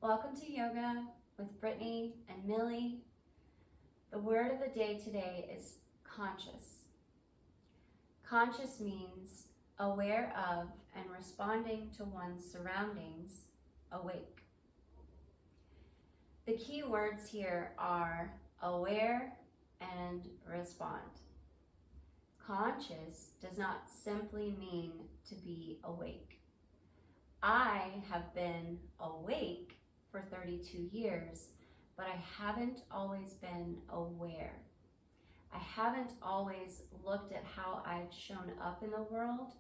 Welcome to Yoga with Brittany and Millie. The word of the day today is conscious. Conscious means aware of and responding to one's surroundings, awake. The key words here are aware and respond. Conscious does not simply mean to be awake. I have been awake for 32 years, but I haven't always been aware. I haven't always looked at how I've shown up in the world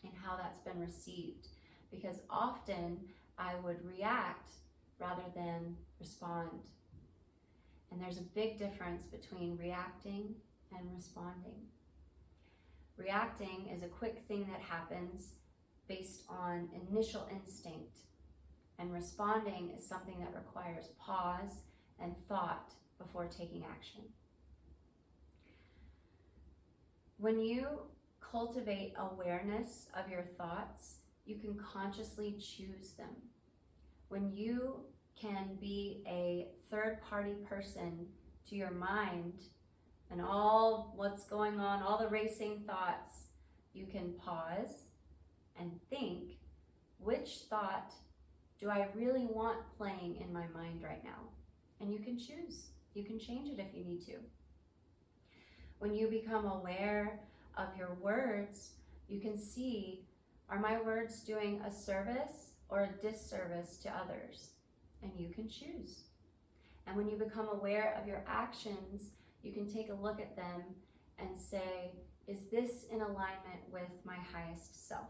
and how that's been received, because often I would react rather than respond. And there's a big difference between reacting and responding. Reacting is a quick thing that happens based on initial instinct, and responding is something that requires pause and thought before taking action. When you cultivate awareness of your thoughts, you can consciously choose them. When you can be a third-party person to your mind and all what's going on, all the racing thoughts, you can pause and think, which thought do I really want playing in my mind right now? And you can choose. You can change it if you need to. When you become aware of your words, you can see, are my words doing a service or a disservice to others? And you can choose. And when you become aware of your actions, you can take a look at them and say, is this in alignment with my highest self?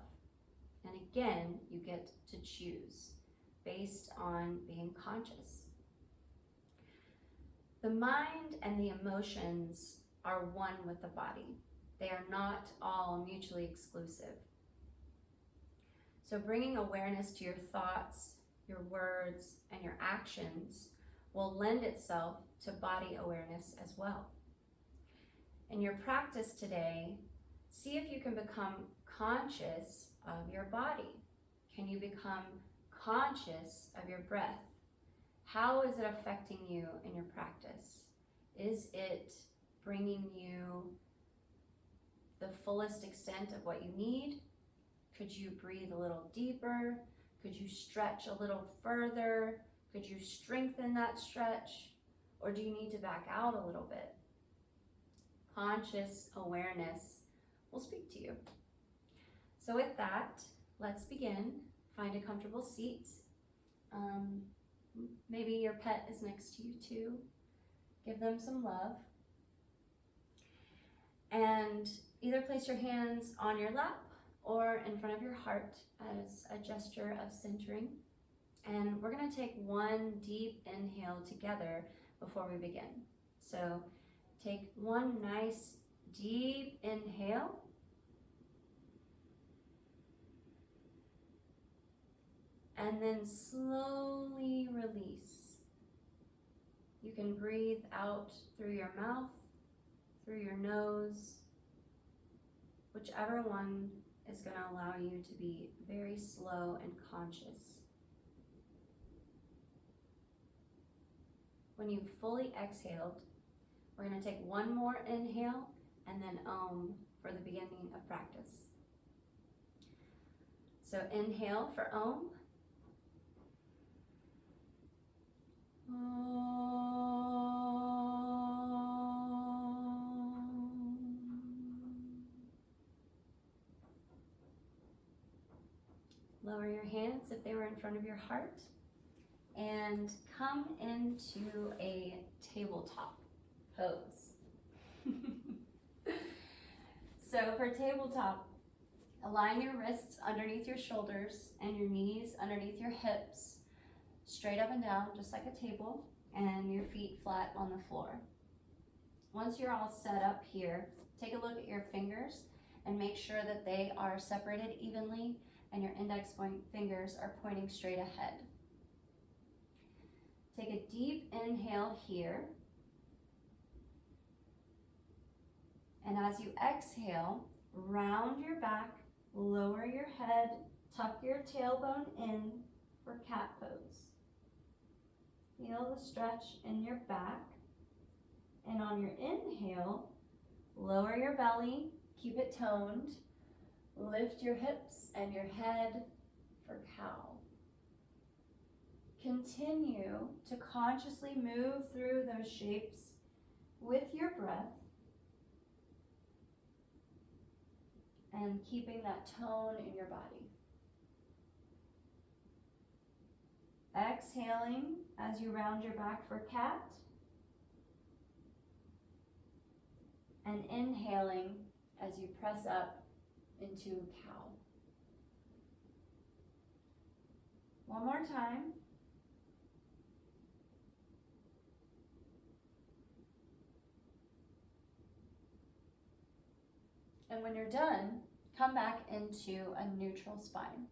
And again, you get to choose based on being conscious. The mind and the emotions are one with the body. They are not all mutually exclusive. So bringing awareness to your thoughts, your words, and your actions will lend itself to body awareness as well. In your practice today, see if you can become conscious of your body. Can you become conscious of your breath? How is it affecting you in your practice? Is it bringing you the fullest extent of what you need? Could you breathe a little deeper? Could you stretch a little further? Could you strengthen that stretch? Or do you need to back out a little bit? Conscious awareness will speak to you. So with that, let's begin. Find a comfortable seat. Maybe your pet is next to you too. Give them some love. And either place your hands on your lap or in front of your heart as a gesture of centering. And we're going to take one deep inhale together before we begin. So take one nice deep inhale. And then slowly release. You can breathe out through your mouth, through your nose, whichever one is going to allow you to be very slow and conscious. When you've fully exhaled, we're going to take one more inhale and then Om for the beginning of practice. So inhale for Om. Lower your hands if they were in front of your heart and come into a tabletop pose. So for tabletop, align your wrists underneath your shoulders and your knees underneath your hips, straight up and down, just like a table, and your feet flat on the floor. Once you're all set up here, take a look at your fingers and make sure that they are separated evenly and your index fingers are pointing straight ahead. Take a deep inhale here. And as you exhale, round your back, lower your head, tuck your tailbone in for cat pose. feel the stretch in your back. And on your inhale, lower your belly, keep it toned. Lift your hips and your head for cow. Continue to consciously move through those shapes with your breath and keeping that tone in your body. Exhaling as you round your back for cat. And inhaling as you press up into cow. One more time. And when you're done, come back into a neutral spine.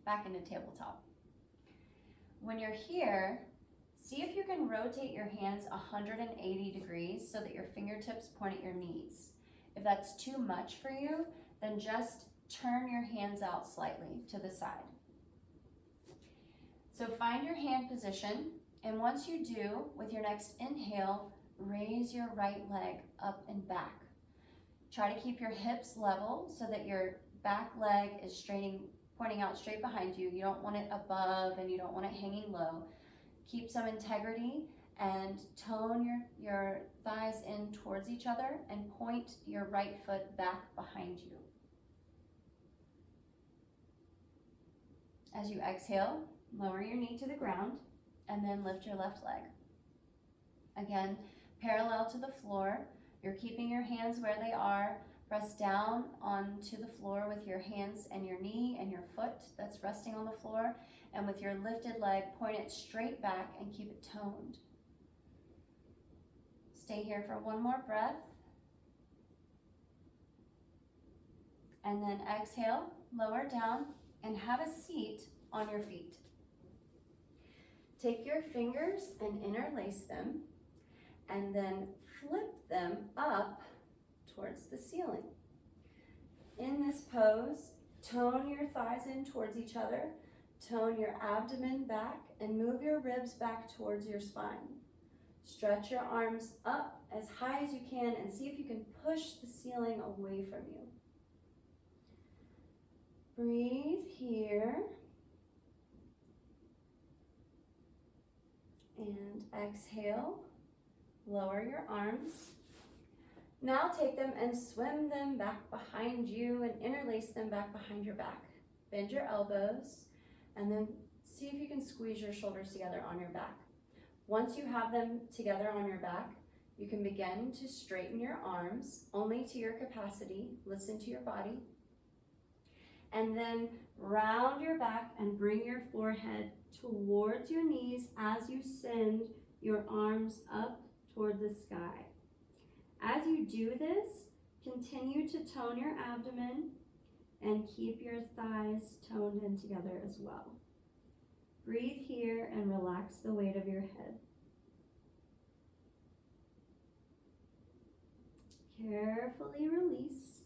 Back into tabletop. When you're here, see if you can rotate your hands 180 degrees so that your fingertips point at your knees. If that's too much for you, then just turn your hands out slightly to the side. So find your hand position, and once you do, with your next inhale, raise your right leg up and back. Try to keep your hips level so that your back leg is pointing out straight behind you. You don't want it above and you don't want it hanging low. Keep some integrity and tone your thighs in towards each other and point your right foot back behind you. As you exhale, lower your knee to the ground and then lift your left leg. Again, parallel to the floor. You're keeping your hands where they are. Press down onto the floor with your hands and your knee and your foot that's resting on the floor. And with your lifted leg, point it straight back and keep it toned. Stay here for one more breath. And then exhale, lower down, and have a seat on your feet. Take your fingers and interlace them, and then flip them up towards the ceiling. In this pose, tone your thighs in towards each other, tone your abdomen back, and move your ribs back towards your spine. Stretch your arms up as high as you can and see if you can push the ceiling away from you. Breathe here. And exhale. Lower your arms. Now take them and swim them back behind you and interlace them back behind your back. Bend your elbows and then see if you can squeeze your shoulders together on your back. Once you have them together on your back, you can begin to straighten your arms only to your capacity. Listen to your body. And then round your back and bring your forehead towards your knees as you send your arms up toward the sky. As you do this, continue to tone your abdomen and keep your thighs toned in together as well. Breathe here and relax the weight of your head. Carefully release.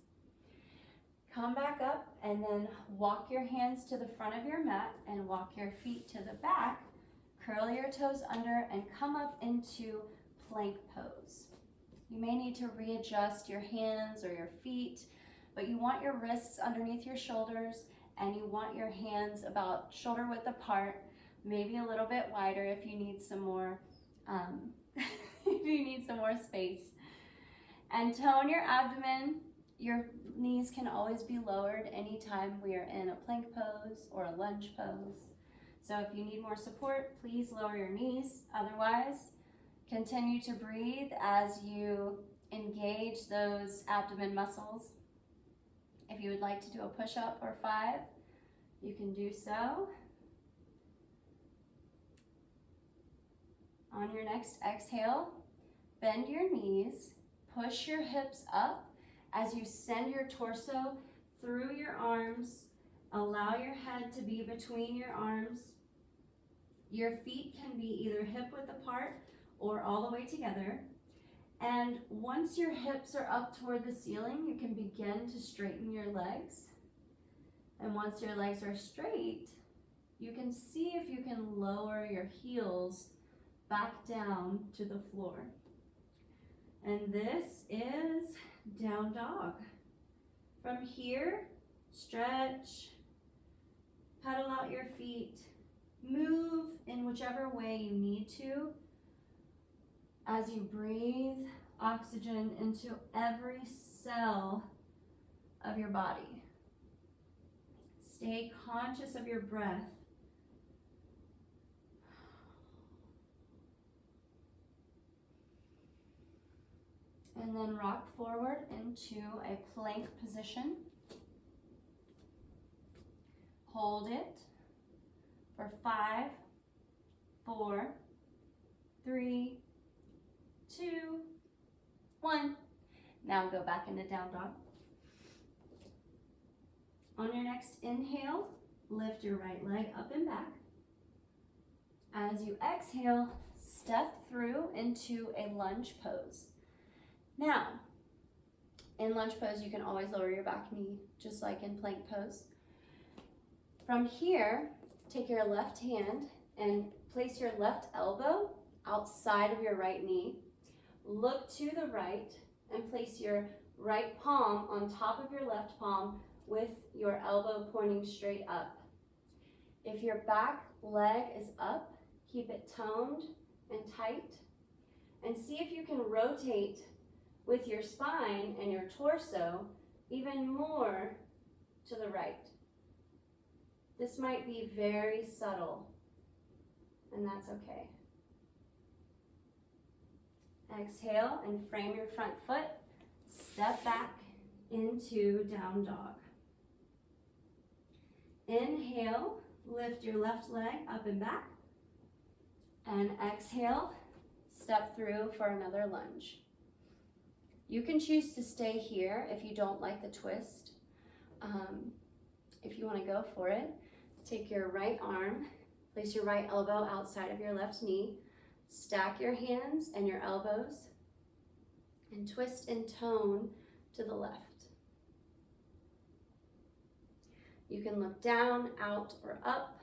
Come back up and then walk your hands to the front of your mat and walk your feet to the back. Curl your toes under and come up into plank pose. You may need to readjust your hands or your feet, but you want your wrists underneath your shoulders and you want your hands about shoulder width apart, maybe a little bit wider if you need some more space. And tone your abdomen. Your knees can always be lowered anytime we are in a plank pose or a lunge pose. So if you need more support, please lower your knees. Otherwise, continue to breathe as you engage those abdomen muscles. If you would like to do a push-up or 5, you can do so. On your next exhale, bend your knees, push your hips up as you send your torso through your arms. Allow your head to be between your arms. Your feet can be either hip width apart or all the way together. And once your hips are up toward the ceiling, you can begin to straighten your legs. And once your legs are straight, you can see if you can lower your heels back down to the floor. And this is down dog. From here, stretch, pedal out your feet, move in whichever way you need to as you breathe oxygen into every cell of your body. Stay conscious of your breath. And then rock forward into a plank position. Hold it for 5, 4, 3, 2, 1. Now go back into down dog. On your next inhale, lift your right leg up and back. As you exhale, step through into a lunge pose. Now, in lunge pose, you can always lower your back knee, just like in plank pose. From here, take your left hand and place your left elbow outside of your right knee. Look to the right and place your right palm on top of your left palm with your elbow pointing straight up. If your back leg is up, keep it toned and tight. And see if you can rotate with your spine and your torso even more to the right. This might be very subtle, and that's okay. Exhale and frame your front foot. Step back into down dog. Inhale, lift your left leg up and back. And exhale, step through for another lunge. You can choose to stay here if you don't like the twist. If you want to go for it, take your right arm, place your right elbow outside of your left knee, stack your hands and your elbows, and twist and tone to the left. You can look down, out, or up.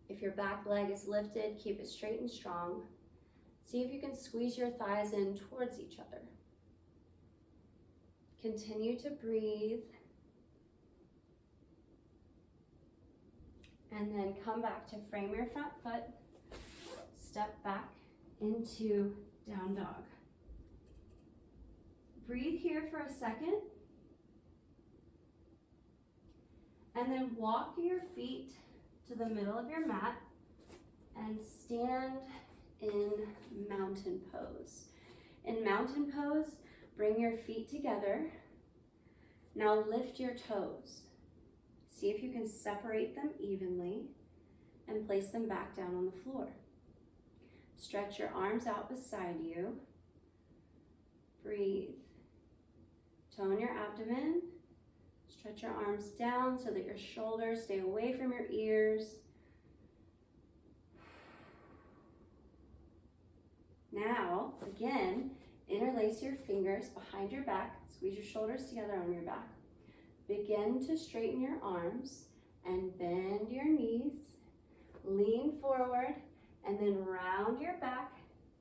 If your back leg is lifted, keep it straight and strong. See if you can squeeze your thighs in towards each other. Continue to breathe. And then come back to frame your front foot. Step back into down dog. Breathe here for a second. And then walk your feet to the middle of your mat and stand in mountain pose. In mountain pose, bring your feet together. Now lift your toes. See if you can separate them evenly and place them back down on the floor. Stretch your arms out beside you. Breathe. Tone your abdomen. Stretch your arms down so that your shoulders stay away from your ears. Now, again, interlace your fingers behind your back. Squeeze your shoulders together on your back. Begin to straighten your arms and bend your knees. Lean forward and then round your back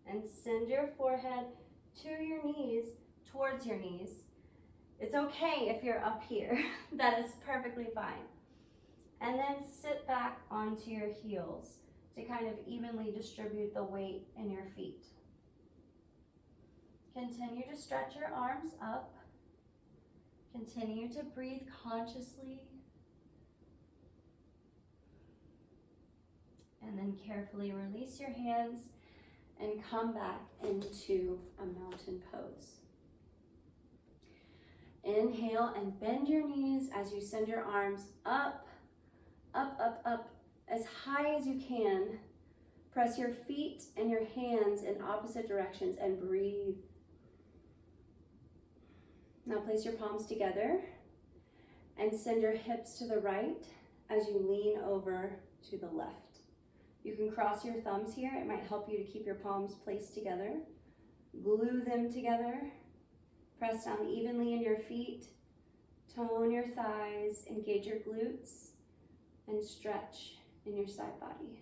and send your forehead to your knees, towards your knees. It's okay if you're up here. That is perfectly fine. And then sit back onto your heels to kind of evenly distribute the weight in your feet. Continue to stretch your arms up. Continue to breathe consciously. And then carefully release your hands and come back into a mountain pose. Inhale and bend your knees as you send your arms up, up, up, up, as high as you can. Press your feet and your hands in opposite directions and breathe. Now place your palms together and send your hips to the right as you lean over to the left. You can cross your thumbs here. It might help you to keep your palms placed together. Glue them together. Press down evenly in your feet. Tone your thighs, engage your glutes, and stretch in your side body.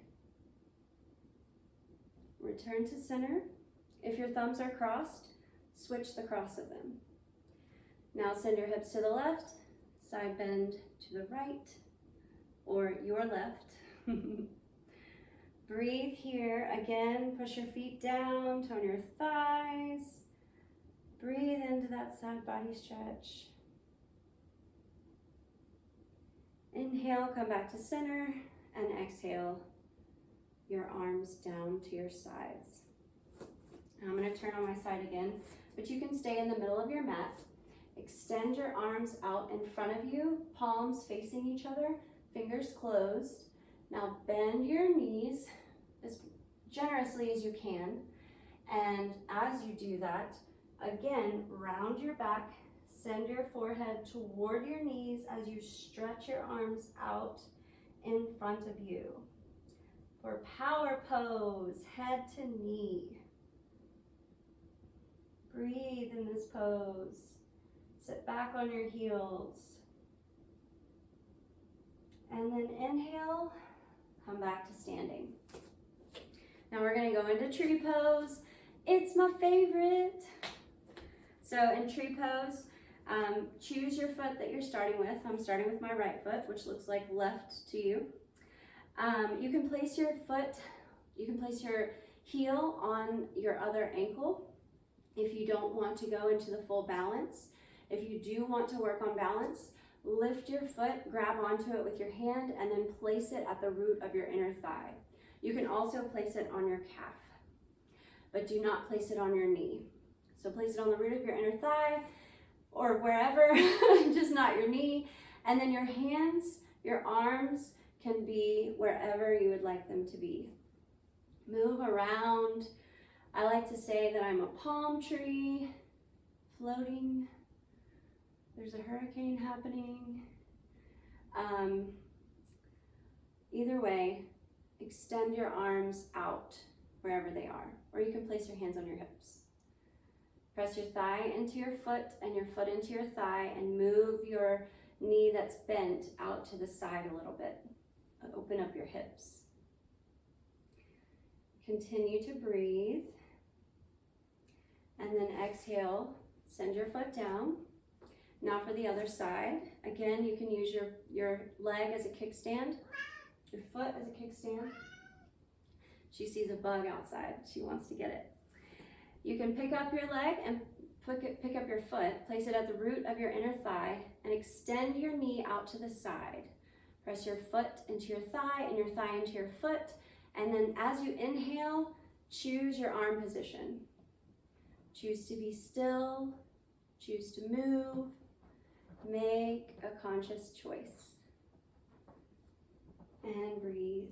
Return to center. If your thumbs are crossed, switch the cross of them. Now send your hips to the left, side bend to the right, or your left. Breathe here. Again, push your feet down, tone your thighs. Breathe into that side body stretch. Inhale, come back to center, and exhale your arms down to your sides. Now I'm going to turn on my side again, but you can stay in the middle of your mat. Extend your arms out in front of you, palms facing each other, fingers closed. Now bend your knees as generously as you can, and as you do that, again, round your back, send your forehead toward your knees as you stretch your arms out in front of you. For power pose, head to knee. Breathe in this pose. Sit back on your heels. And then inhale, come back to standing. Now we're gonna go into tree pose. It's my favorite. So in tree pose, choose your foot that you're starting with. I'm starting with my right foot, which looks like left to you. You can place your heel on your other ankle if you don't want to go into the full balance. If you do want to work on balance, lift your foot, grab onto it with your hand, and then place it at the root of your inner thigh. You can also place it on your calf, but do not place it on your knee. So place it on the root of your inner thigh or wherever, just not your knee. And then your hands, your arms can be wherever you would like them to be. Move around. I like to say that I'm a palm tree floating. There's a hurricane happening. Either way, extend your arms out wherever they are, or you can place your hands on your hips. Press your thigh into your foot and your foot into your thigh, and move your knee that's bent out to the side a little bit. Open up your hips. Continue to breathe. And then exhale, send your foot down. Now for the other side. Again, you can use your leg as a kickstand, your foot as a kickstand. She sees a bug outside. She wants to get it. You can pick up your leg and pick up your foot, place it at the root of your inner thigh, and extend your knee out to the side. Press your foot into your thigh and your thigh into your foot. And then as you inhale, choose your arm position. Choose to be still, choose to move, make a conscious choice. And breathe.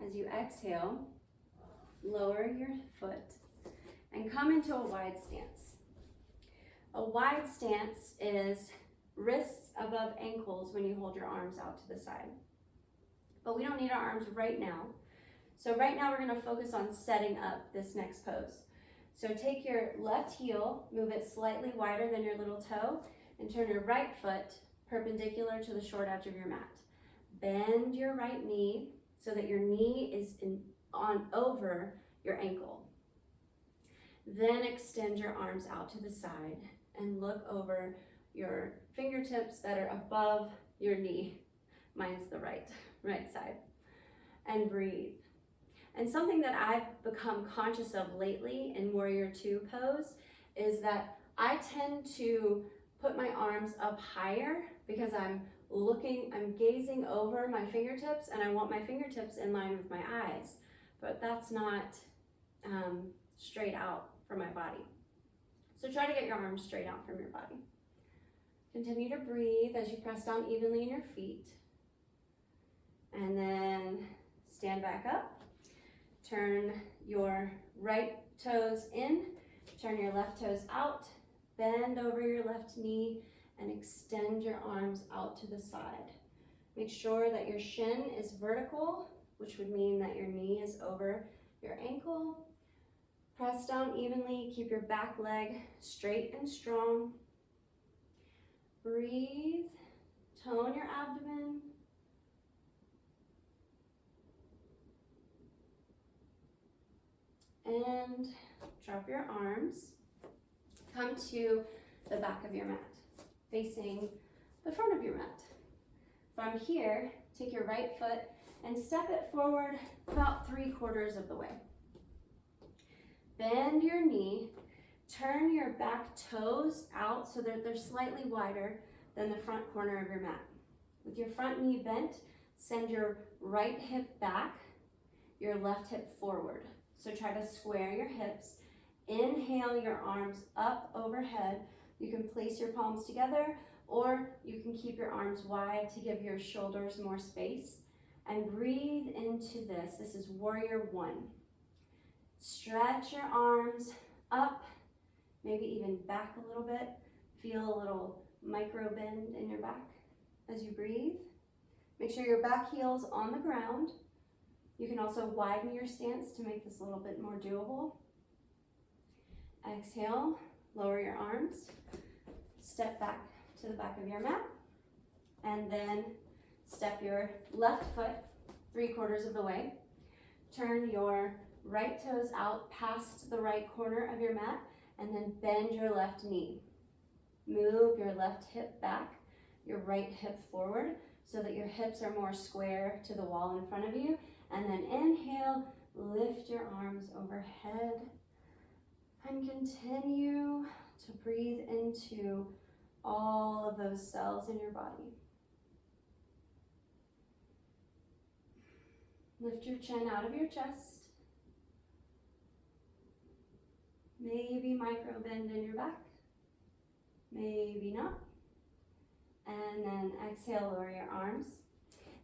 As you exhale, lower your foot and come into a wide stance. A wide stance is wrists above ankles when you hold your arms out to the side. But we don't need our arms right now. So right now we're going to focus on setting up this next pose. So take your left heel, move it slightly wider than your little toe, and turn your right foot perpendicular to the short edge of your mat. Bend your right knee so that your knee is over your ankle. Then extend your arms out to the side and look over your fingertips that are above your knee. Mine's the right side. And breathe. And something that I've become conscious of lately in Warrior Two pose is that I tend to put my arms up higher because I'm gazing over my fingertips, and I want my fingertips in line with my eyes, but that's not straight out from my body. So try to get your arms straight out from your body. Continue to breathe as you press down evenly in your feet. And then stand back up. Turn your right toes in, turn your left toes out, bend over your left knee, and extend your arms out to the side. Make sure that your shin is vertical, which would mean that your knee is over your ankle. Press down evenly, keep your back leg straight and strong. Breathe Tone your abdomen. And drop your arms. Come to the back of your mat, facing the front of your mat. From here, take your right foot and step it forward about 3/4 of the way. Bend your knee, turn your back toes out so that they're slightly wider than the front corner of your mat. With your front knee bent, send your right hip back, your left hip forward. So try to square your hips. Inhale your arms up overhead. You can place your palms together, or you can keep your arms wide to give your shoulders more space. And breathe into this. This is warrior one. Stretch your arms up, maybe even back a little bit. Feel a little micro bend in your back as you breathe. Make sure your back heel's on the ground. You can also widen your stance to make this a little bit more doable. Exhale, lower your arms, step back to the back of your mat, and then step your left foot 3/4 of the way. Turn your right toes out past the right corner of your mat, and then bend your left knee. Move your left hip back, your right hip forward, so that your hips are more square to the wall in front of you. And then inhale, lift your arms overhead, and continue to breathe into all of those cells in your body. Lift your chin out of your chest. Maybe micro bend in your back, maybe not. And then exhale, lower your arms,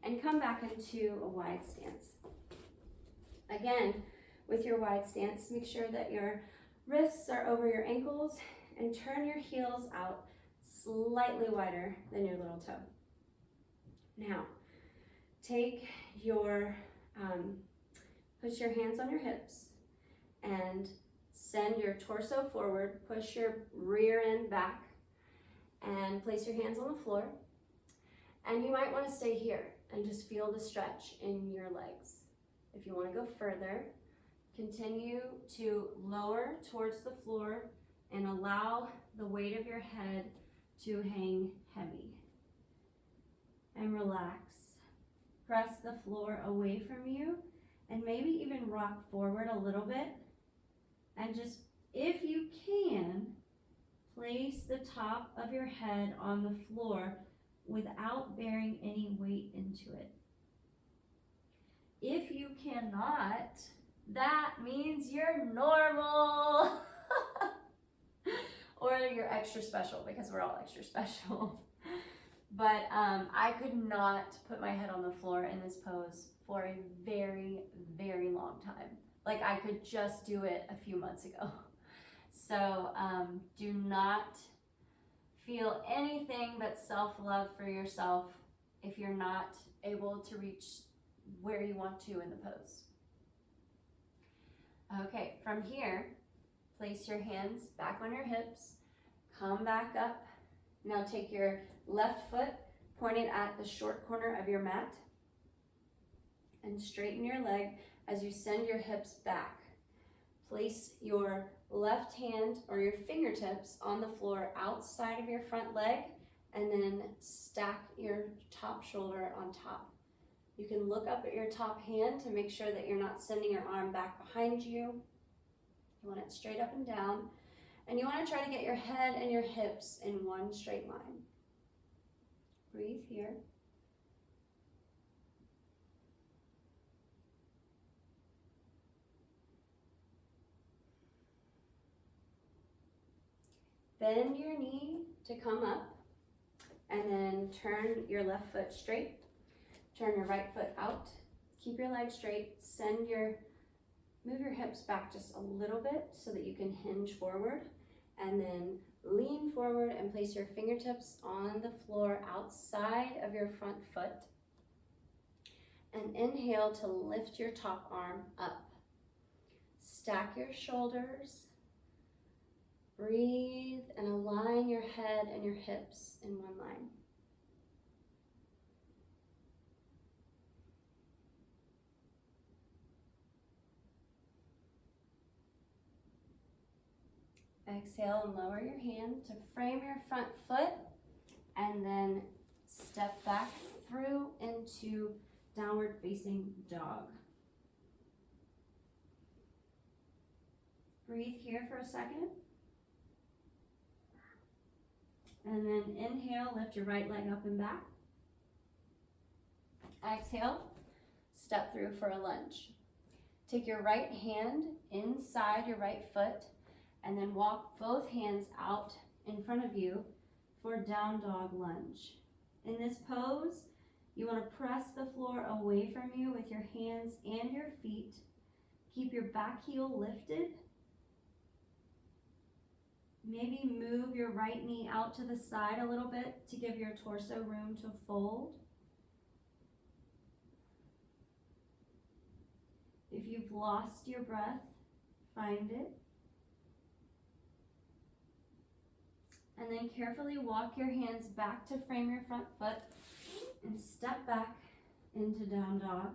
and come back into a wide stance. Again, with your wide stance, make sure that your wrists are over your ankles and turn your heels out slightly wider than your little toe. Now, take your, put your hands on your hips and send your torso forward, push your rear end back, and place your hands on the floor. And you might want to stay here and just feel the stretch in your legs. If you want to go further, continue to lower towards the floor and allow the weight of your head to hang heavy. And relax. Press the floor away from you and maybe even rock forward a little bit. And just, if you can, place the top of your head on the floor without bearing any weight into it. If you cannot, that means you're normal. Or you're extra special, because we're all extra special. But I could not put my head on the floor in this pose for a very, very long time. Like, I could just do it a few months ago. So do not feel anything but self-love for yourself if you're not able to reach where you want to in the pose. Okay, from here, place your hands back on your hips, come back up. Now take your left foot pointed at the short corner of your mat and straighten your leg as you send your hips back. Place your left hand or your fingertips on the floor outside of your front leg, and then stack your top shoulder on top. You can look up at your top hand to make sure that you're not sending your arm back behind you. You want it straight up and down, and you want to try to get your head and your hips in one straight line. Breathe here. Bend your knee to come up, and then turn your left foot straight. Turn your right foot out. Keep your legs straight. Move your hips back just a little bit so that you can hinge forward, and then lean forward and place your fingertips on the floor outside of your front foot. And inhale to lift your top arm up. Stack your shoulders. Breathe and align your head and your hips in one line. Exhale and lower your hand to frame your front foot, and then step back through into downward facing dog. Breathe here for a second. And then inhale, lift your right leg up and back. Exhale, step through for a lunge. Take your right hand inside your right foot and then walk both hands out in front of you for down dog lunge. In this pose, you want to press the floor away from you with your hands and your feet. Keep your back heel lifted. Maybe move your right knee out to the side a little bit to give your torso room to fold. If you've lost your breath, find it. And then carefully walk your hands back to frame your front foot and step back into down dog.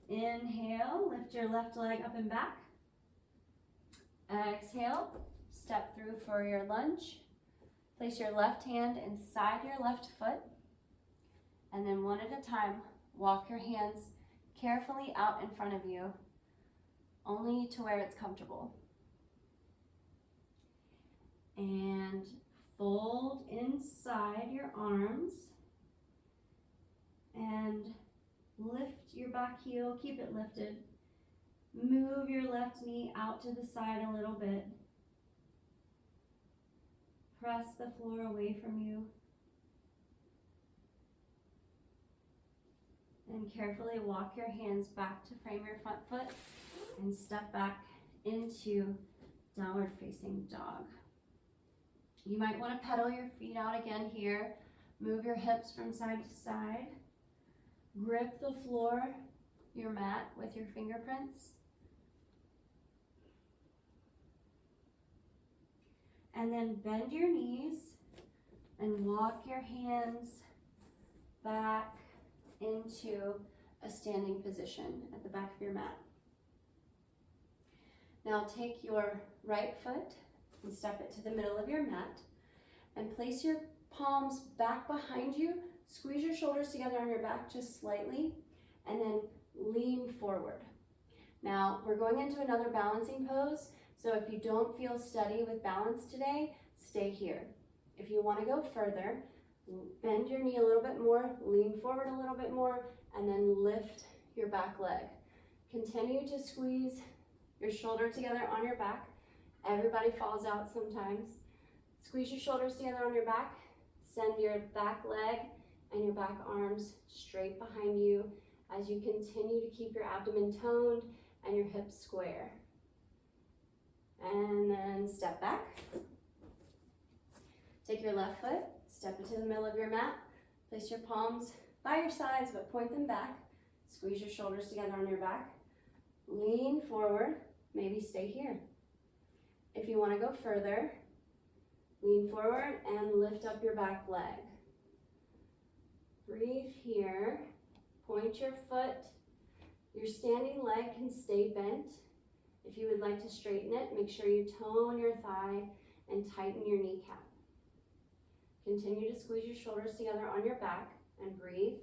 Inhale, lift your left leg up and back. Exhale, step through for your lunge. Place your left hand inside your left foot. And then one at a time, walk your hands carefully out in front of you, only to where it's comfortable. And fold inside your arms and lift your back heel, keep it lifted. Move your left knee out to the side a little bit. Press the floor away from you. And carefully walk your hands back to frame your front foot and step back into downward facing dog. You might want to pedal your feet out again here. Move your hips from side to side. Grip the floor, your mat, with your fingerprints. And then bend your knees and walk your hands back into a standing position at the back of your mat. Now take your right foot and step it to the middle of your mat and place your palms back behind you. Squeeze your shoulders together on your back just slightly and then lean forward. Now we're going into another balancing pose, so if you don't feel steady with balance today, stay here. If you want to go further, bend your knee a little bit more, lean forward a little bit more, and then lift your back leg. Continue to squeeze your shoulder together on your back. Everybody falls out sometimes. Squeeze your shoulders together on your back. Send your back leg and your back arms straight behind you as you continue to keep your abdomen toned and your hips square. And then step back. Take your left foot, step into the middle of your mat. Place your palms by your sides, but point them back. Squeeze your shoulders together on your back. Lean forward, maybe stay here. If you want to go further, lean forward and lift up your back leg. Breathe here. Point your foot. Your standing leg can stay bent. If you would like to straighten it, make sure you tone your thigh and tighten your kneecap. Continue to squeeze your shoulders together on your back and breathe.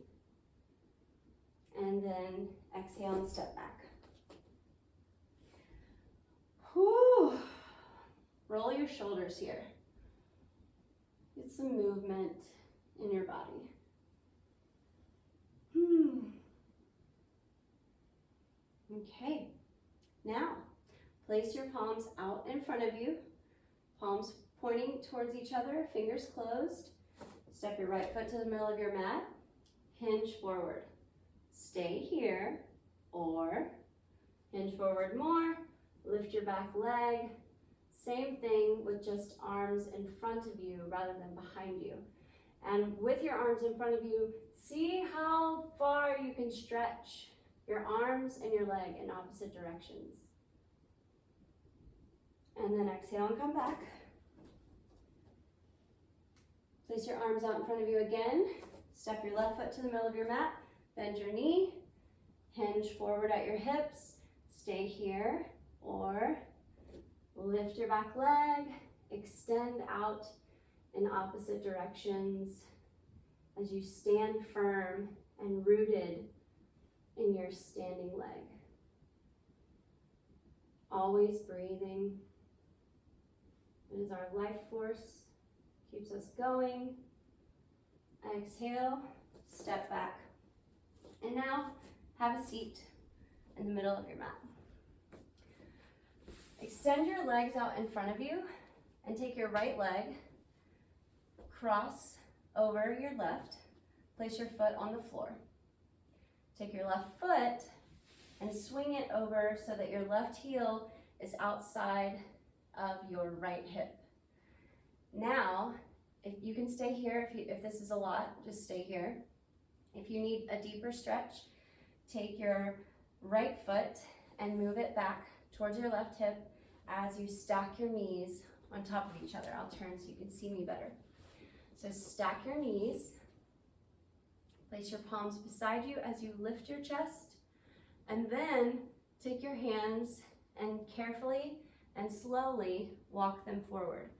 And then exhale and step back. Whew. Roll your shoulders here. Get some movement in your body. Okay, now place your palms out in front of you, palms pointing towards each other, fingers closed. Step your right foot to the middle of your mat, hinge forward. Stay here, or hinge forward more, lift your back leg. Same thing with just arms in front of you rather than behind you. And with your arms in front of you, see how far you can stretch your arms and your leg in opposite directions. And then exhale and come back. Place your arms out in front of you again. Step your left foot to the middle of your mat. Bend your knee. Hinge forward at your hips. Stay here. Or Lift your back leg, extend out in opposite directions as you stand firm and rooted in your standing leg. Always breathing. It is our life force, keeps us going. Exhale, step back. And now have a seat in the middle of your mat. Extend your legs out in front of you and take your right leg, cross over your left, place your foot on the floor. Take your left foot and swing it over so that your left heel is outside of your right hip. Now, if you can stay here, if this is a lot, just stay here. If you need a deeper stretch, take your right foot and move it back towards your left hip as you stack your knees on top of each other. I'll turn so you can see me better. So stack your knees, place your palms beside you as you lift your chest, and then take your hands and carefully and slowly walk them forward.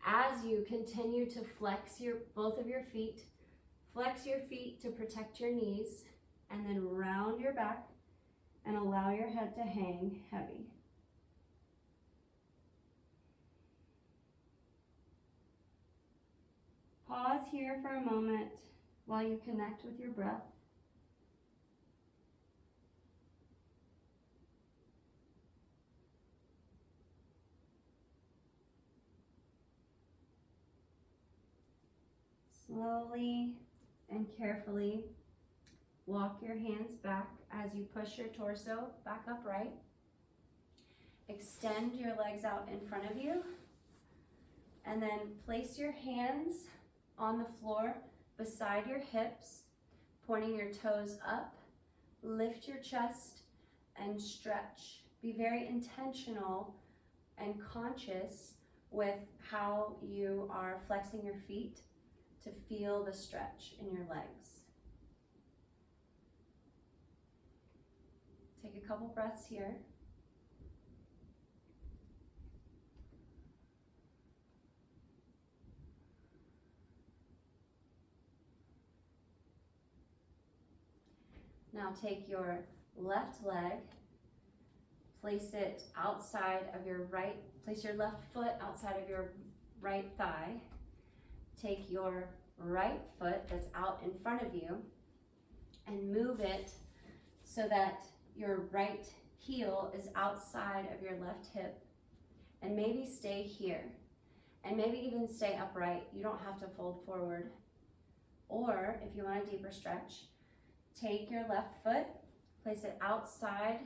As you continue to flex both of your feet, flex your feet to protect your knees, and then round your back and allow your head to hang heavy. Pause here for a moment while you connect with your breath. Slowly and carefully walk your hands back as you push your torso back upright. Extend your legs out in front of you, and then place your hands on the floor beside your hips, pointing your toes up. Lift your chest and stretch. Be very intentional and conscious with how you are flexing your feet to feel the stretch in your legs. Take a couple breaths here. Now take your left leg, place it outside of your place your left foot outside of your right thigh. Take your right foot that's out in front of you and move it so that your right heel is outside of your left hip. And maybe stay here. And maybe even stay upright. You don't have to fold forward. Or if you want a deeper stretch, take your left foot, place it outside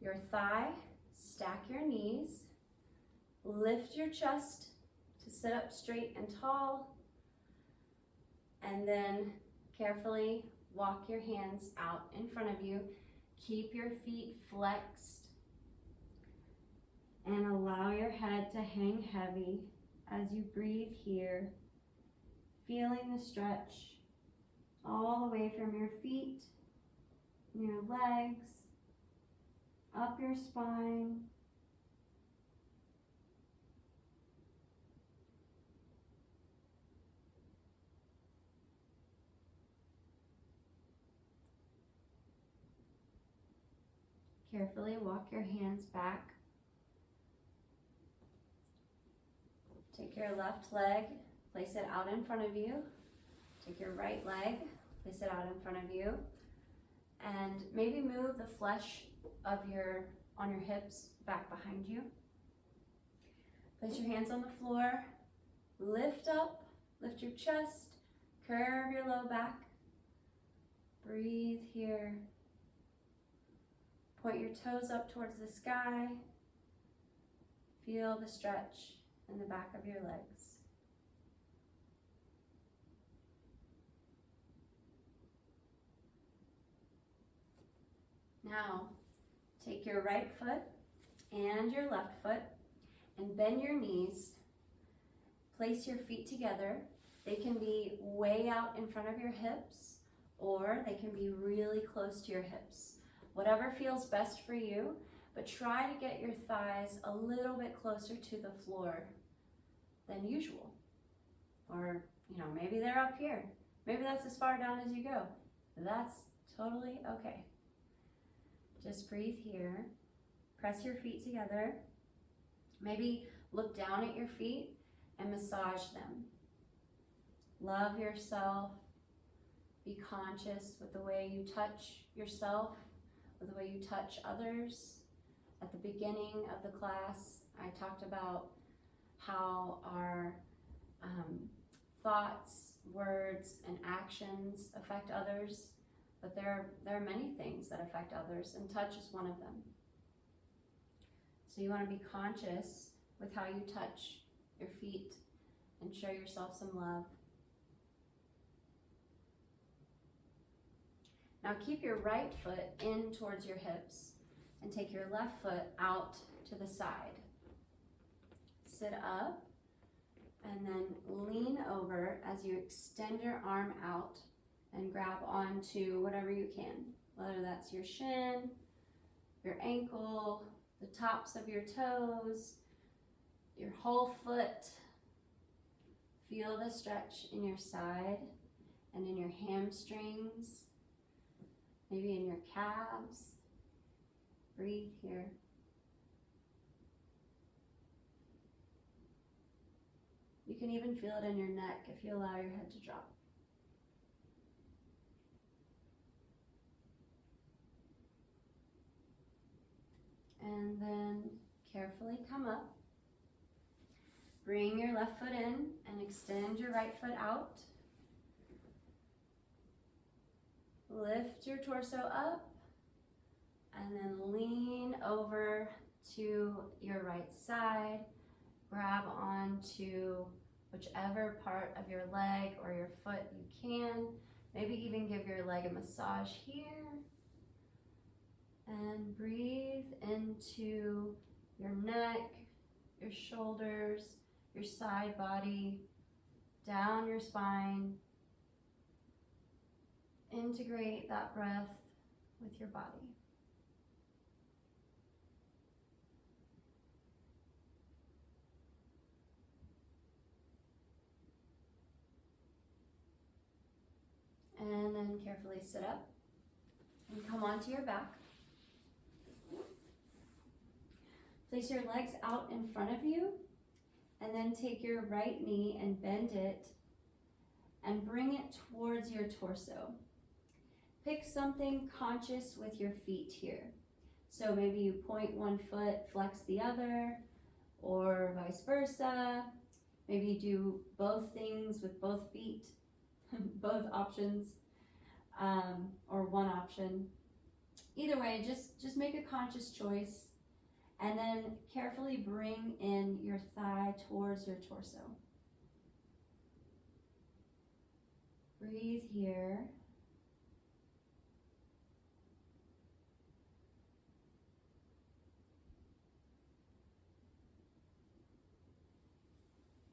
your thigh, stack your knees, lift your chest to sit up straight and tall, and then carefully walk your hands out in front of you. Keep your feet flexed and allow your head to hang heavy as you breathe here, feeling the stretch all the way from your feet, your legs, up your spine. Carefully walk your hands back. Take your left leg, place it out in front of you. Take your right leg, place it out in front of you, and maybe move the flesh of on your hips back behind you. Place your hands on the floor, lift up, lift your chest, curve your low back. Breathe here. Point your toes up towards the sky. Feel the stretch in the back of your legs. Now, take your right foot and your left foot and bend your knees. Place your feet together. They can be way out in front of your hips, or they can be really close to your hips. Whatever feels best for you, but try to get your thighs a little bit closer to the floor than usual. Or, maybe they're up here. Maybe that's as far down as you go. That's totally okay. Just breathe here. Press your feet together. Maybe look down at your feet and massage them. Love yourself. Be conscious with the way you touch yourself, with the way you touch others. At the beginning of the class, I talked about how our thoughts, words, and actions affect others, but there are many things that affect others, and touch is one of them. So you want to be conscious with how you touch your feet and show yourself some love. Now keep your right foot in towards your hips and take your left foot out to the side. Sit up and then lean over as you extend your arm out and grab onto whatever you can, whether that's your shin, your ankle, the tops of your toes, your whole foot. Feel the stretch in your side and in your hamstrings, maybe in your calves. Breathe here. You can even feel it in your neck if you allow your head to drop. And then carefully come up. Bring your left foot in and extend your right foot out. Lift your torso up and then lean over to your right side. Grab onto whichever part of your leg or your foot you can. Maybe even give your leg a massage here. And breathe into your neck, your shoulders, your side body, down your spine. Integrate that breath with your body. And then carefully sit up and come onto your back. Place your legs out in front of you and then take your right knee and bend it and bring it towards your torso. Pick something conscious with your feet here. So maybe you point one foot, flex the other, or vice versa. Maybe you do both things with both feet, both options, or one option. Either way, just make a conscious choice and then carefully bring in your thigh towards your torso. Breathe here.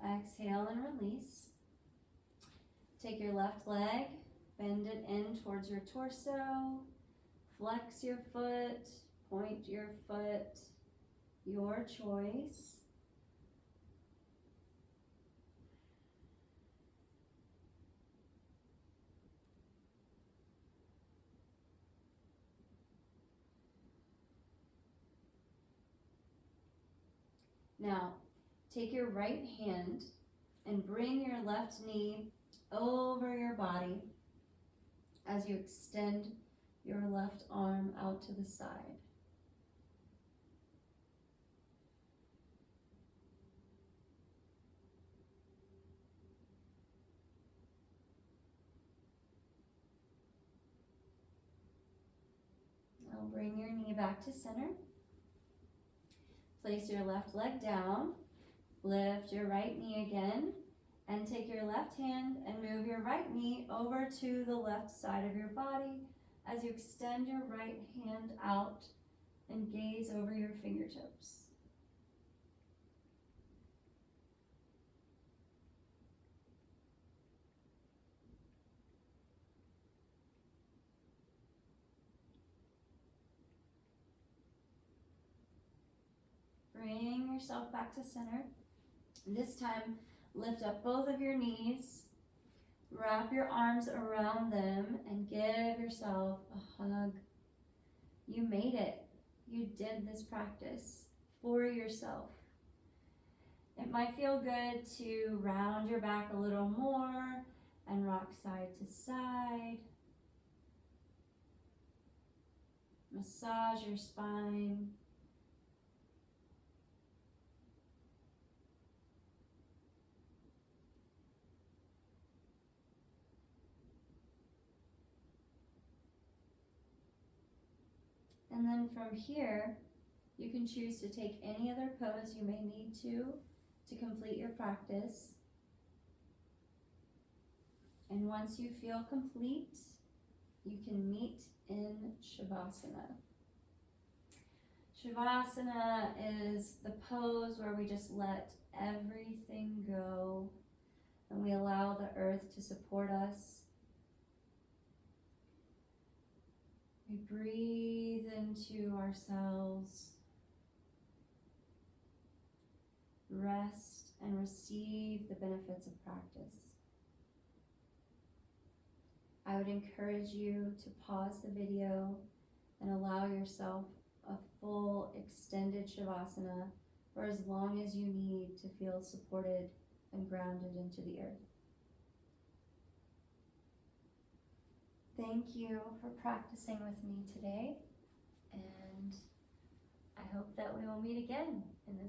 Exhale and release. Take your left leg, bend it in towards your torso, flex your foot, point your foot, your choice. Now, take your right hand and bring your left knee over your body as you extend your left arm out to the side. Now bring your knee back to center. Place your left leg down. Lift your right knee again and take your left hand and move your right knee over to the left side of your body as you extend your right hand out and gaze over your fingertips. yourself back to center. This time, lift up both of your knees, wrap your arms around them, and give yourself a hug. You made it. You did this practice for yourself. It might feel good to round your back a little more and rock side to side. Massage your spine. And then from here, you can choose to take any other pose you may need to complete your practice. And once you feel complete, you can meet in Shavasana. Shavasana is the pose where we just let everything go and we allow the earth to support us. We breathe into ourselves, rest, and receive the benefits of practice. I would encourage you to pause the video and allow yourself a full extended Shavasana for as long as you need to feel supported and grounded into the earth. Thank you for practicing with me today, and I hope that we will meet again in this